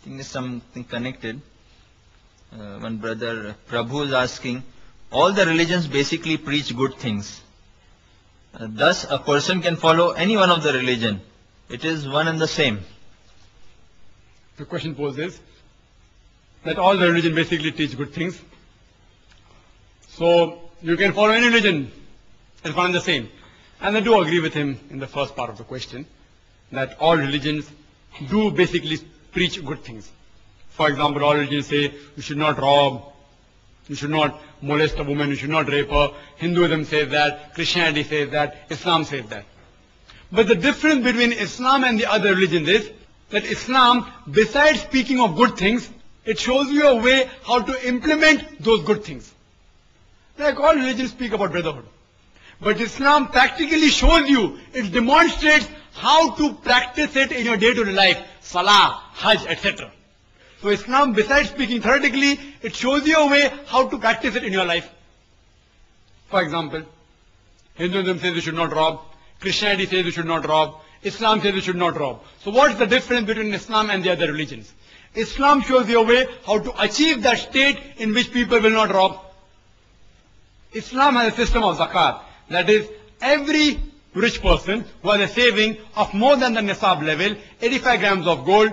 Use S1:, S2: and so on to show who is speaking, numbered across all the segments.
S1: think there's something connected. One brother Prabhu is asking, all the religions basically preach good things. Thus, a person can follow any one of the religion. It is one and the same.
S2: The question posed is that all the religion basically teach good things. So you can follow any religion. It's one and the same. And I do agree with him in the first part of the question that all religions do basically preach good things. For example, all religions say you should not rob, you should not molest a woman, you should not rape her. Hinduism says that, Christianity says that, Islam says that. But the difference between Islam and the other religions is that Islam, besides speaking of good things, it shows you a way how to implement those good things. Like all religions speak about brotherhood. But Islam practically shows you, it demonstrates how to practice it in your day-to-day life, Salah, Hajj, etc. So Islam, besides speaking theoretically, it shows you a way how to practice it in your life. For example, Hinduism says you should not rob, Christianity says you should not rob, Islam says you should not rob. So what's the difference between Islam and the other religions? Islam shows you a way how to achieve that state in which people will not rob. Islam has a system of zakat. That is, every rich person who has a saving of more than the nisab level, 85 grams of gold,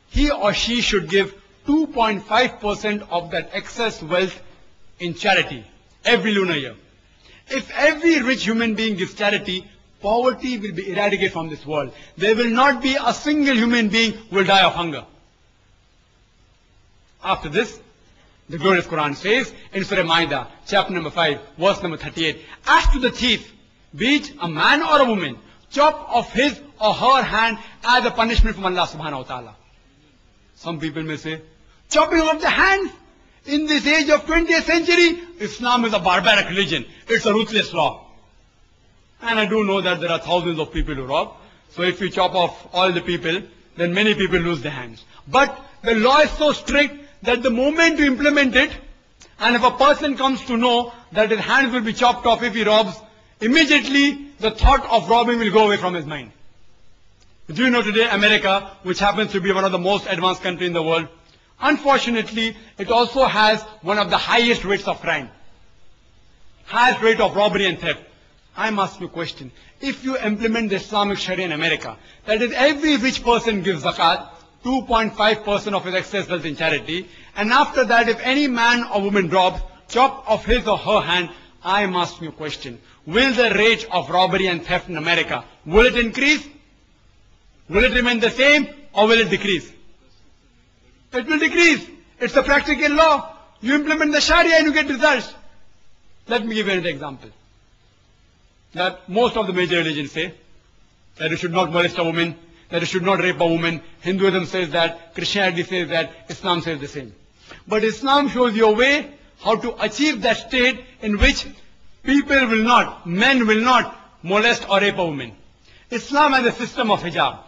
S2: he or she should give 2.5% of that excess wealth in charity every lunar year. If every rich human being gives charity, poverty will be eradicated from this world. There will not be a single human being who will die of hunger. After this, the glorious Quran says in Surah Ma'idah, chapter number 5, verse number 38, as to the thief, be it a man or a woman, chop off his or her hand as a punishment from Allah subhanahu wa ta'ala. Some people may say, chopping off the hands in this age of 20th century, Islam is a barbaric religion. It's a ruthless law. And I do know that there are thousands of people who rob. So if you chop off all the people, then many people lose their hands. But the law is so strict that the moment you implement it, and if a person comes to know that his hands will be chopped off if he robs, immediately the thought of robbing will go away from his mind. Do you know today America, which happens to be one of the most advanced countries in the world, unfortunately it also has one of the highest rates of crime. Highest rate of robbery and theft. I ask you a question. If you implement the Islamic Sharia in America, that is every rich person gives zakat, 2.5% of his excess wealth in charity, and after that if any man or woman robs, chop off his or her hand, I am asking you a question. Will the rate of robbery and theft in America, will it increase? Will it remain the same or will it decrease? It will decrease. It's a practical law. You implement the Sharia and you get results. Let me give you another example. That most of the major religions say that you should not molest a woman, that you should not rape a woman. Hinduism says that, Christianity says that, Islam says the same. But Islam shows you a way how to achieve that state in which people will not, men will not molest or rape a woman. Islam has a system of hijab.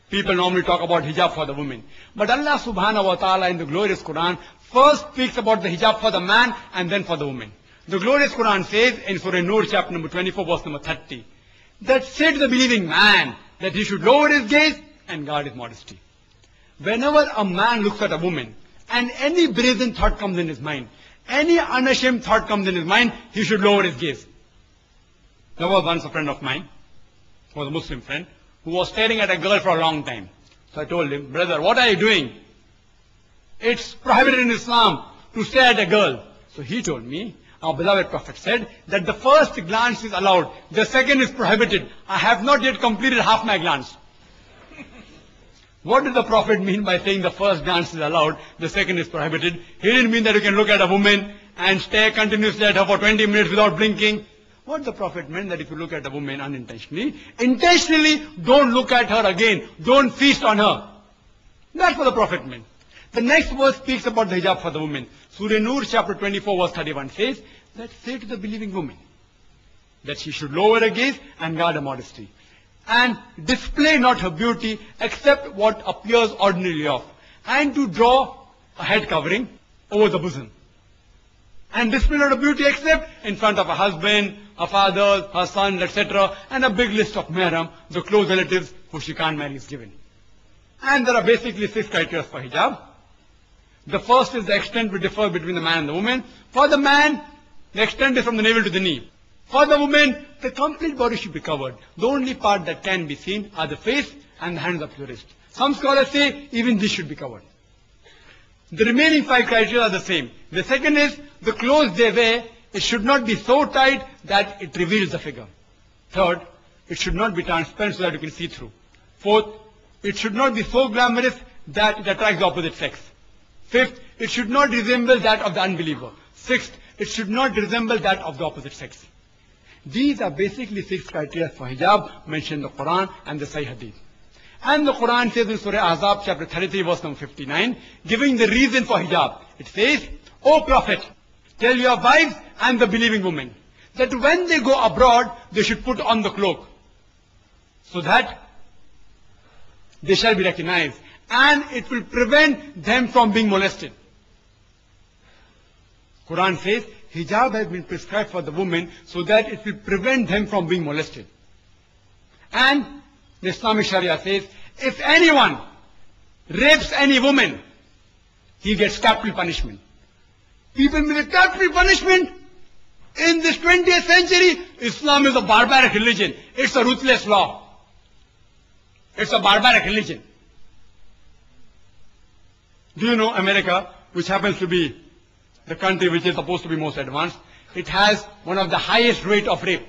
S2: People normally talk about hijab for the women. But Allah subhanahu wa ta'ala in the glorious Quran first speaks about the hijab for the man and then for the woman. The glorious Quran says in Surah Nur chapter number 24 verse number 30 that say to the believing man that he should lower his gaze and guard his modesty. Whenever a man looks at a woman and any brazen thought comes in his mind, any unashamed thought comes in his mind, he should lower his gaze. There was once a friend of mine, who was a Muslim friend, who was staring at a girl for a long time. So I told him, brother, what are you doing? It's prohibited in Islam to stare at a girl. So he told me, our beloved Prophet said that the first glance is allowed, the second is prohibited. I have not yet completed half my glance. What did the Prophet mean by saying the first glance is allowed, the second is prohibited? He didn't mean that you can look at a woman and stare continuously at her for 20 minutes without blinking. What the Prophet meant that if you look at a woman unintentionally, intentionally don't look at her again. Don't feast on her. That's what the Prophet meant. The next verse speaks about the hijab for the woman. Surah Nur chapter 24 verse 31 says that say to the believing woman that she should lower her gaze and guard her modesty. And display not her beauty except what appears ordinarily of. And to draw a head covering over the bosom. And display not her beauty except in front of her husband, her father, her son, etc. And a big list of mahram, the close relatives who she can't marry is given. And there are basically 6 criteria for hijab. The first is the extent will differ between the man and the woman. For the man, the extent is from the navel to the knee. For the woman, the complete body should be covered. The only part that can be seen are the face and the hands up to the wrist. Some scholars say even this should be covered. The remaining 5 criteria are the same. The second is the clothes they wear, it should not be so tight that it reveals the figure. Third, it should not be transparent so that you can see through. Fourth, it should not be so glamorous that it attracts the opposite sex. Fifth, it should not resemble that of the unbeliever. Sixth, it should not resemble that of the opposite sex. These are basically 6 criteria for hijab mentioned in the Quran and the Sahih Hadith. And the Quran says in Surah Ahzab chapter 33 verse number 59, giving the reason for hijab. It says, O Prophet, tell your wives and the believing women that when they go abroad, they should put on the cloak so that they shall be recognized and it will prevent them from being molested. Quran says, hijab has been prescribed for the women so that it will prevent them from being molested. And the Islamic Sharia says, if anyone rapes any woman, he gets capital punishment. People with capital punishment in this 20th century, Islam is a barbaric religion. It's a ruthless law. It's a barbaric religion. Do you know America, which happens to be the country which is supposed to be most advanced, it has one of the highest rate of rape.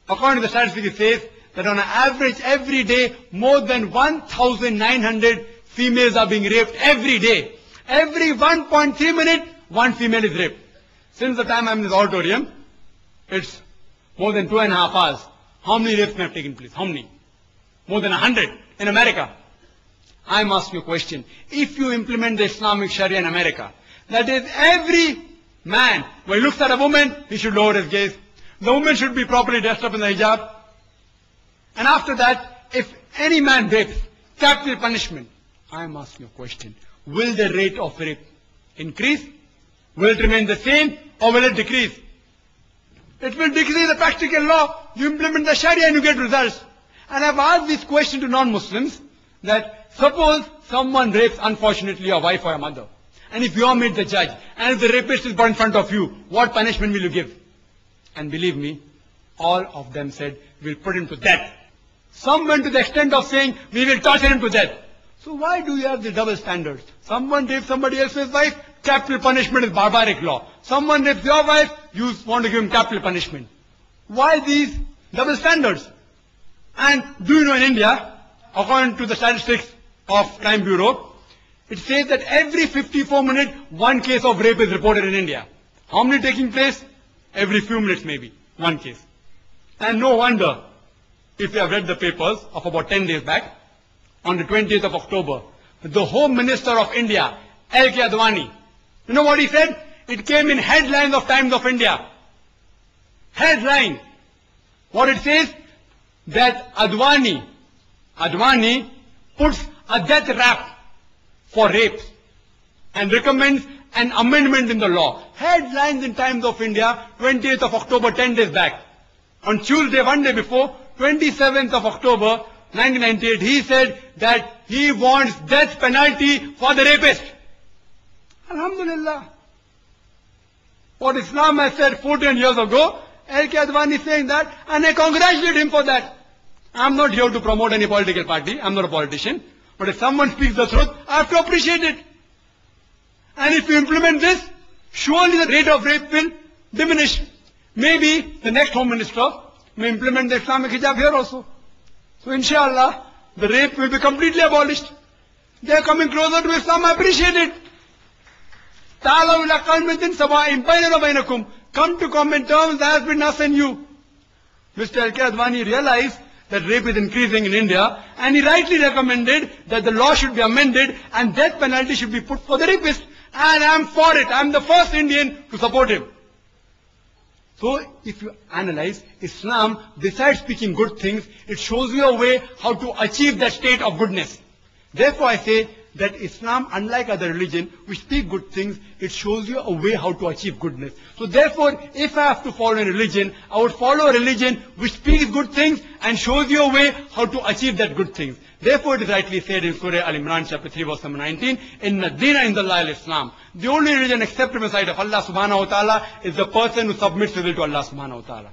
S2: According to the statistics, it says that on an average every day, more than 1,900 females are being raped every day. Every 1.3 minutes, one female is raped. Since the time I'm in this auditorium, it's more than 2.5 hours. How many rapes may have taken place? How many? More than 100 in America. I'm asking you a question. If you implement the Islamic Sharia in America, that is every man, when he looks at a woman, he should lower his gaze. The woman should be properly dressed up in the hijab. And after that, if any man rapes, capital punishment. I'm asking you a question. Will the rate of rape increase? Will it remain the same or will it decrease? It will decrease the practical law. You implement the Sharia and you get results. And I've asked this question to non-Muslims that suppose someone rapes unfortunately your wife or your mother. And if you are made the judge and if the rapist is brought in front of you, what punishment will you give? And believe me, all of them said, we'll put him to death. Some went to the extent of saying, we will torture him to death. So why do you have the double standards? Someone rapes somebody else's wife, capital punishment is barbaric law. Someone rapes your wife, you want to give him capital punishment. Why these double standards? And do you know in India, according to the statistics of Crime Bureau, it says that every 54 minutes, one case of rape is reported in India. How many taking place? Every few minutes maybe, one case. And no wonder, if you have read the papers of about 10 days back, on the 20th of October, the Home Minister of India, L.K. Advani, you know what he said? It came in headlines of Times of India. Headline. What it says? That Advani puts a death rap for rape and recommends an amendment in the law. Headlines in Times of India, 20th of October, 10 days back. On Tuesday, one day before, 27th of October, 1998, he said that he wants death penalty for the rapist. Alhamdulillah. What Islam has said 14 years ago, L.K. Advani is saying that, and I congratulate him for that. I'm not here to promote any political party. I'm not a politician. But if someone speaks the truth, I have to appreciate it. And if you implement this, surely the rate of rape will diminish. Maybe the next Home Minister may implement the Islamic hijab here also. So inshallah, the rape will be completely abolished. They are coming closer to Islam, I appreciate it. Come to common terms as between us and you. Mr. L.K. Advani realized that rape is increasing in India, and he rightly recommended that the law should be amended and death penalty should be put for the rapist. And I am for it. I am the first Indian to support him. So if you analyze Islam, besides speaking good things, it shows you a way how to achieve that state of goodness. Therefore I say that Islam, unlike other religion, which speak good things, it shows you a way how to achieve goodness. So therefore, if I have to follow a religion, I would follow a religion which speaks good things and shows you a way how to achieve that good things. Therefore, it is rightly said in Surah Al-Imran, chapter 3, verse number 19, Inna Deena Indallah al-Islam. The only religion accepted in the sight of Allah subhanahu wa ta'ala is the person who submits his will to Allah subhanahu wa ta'ala.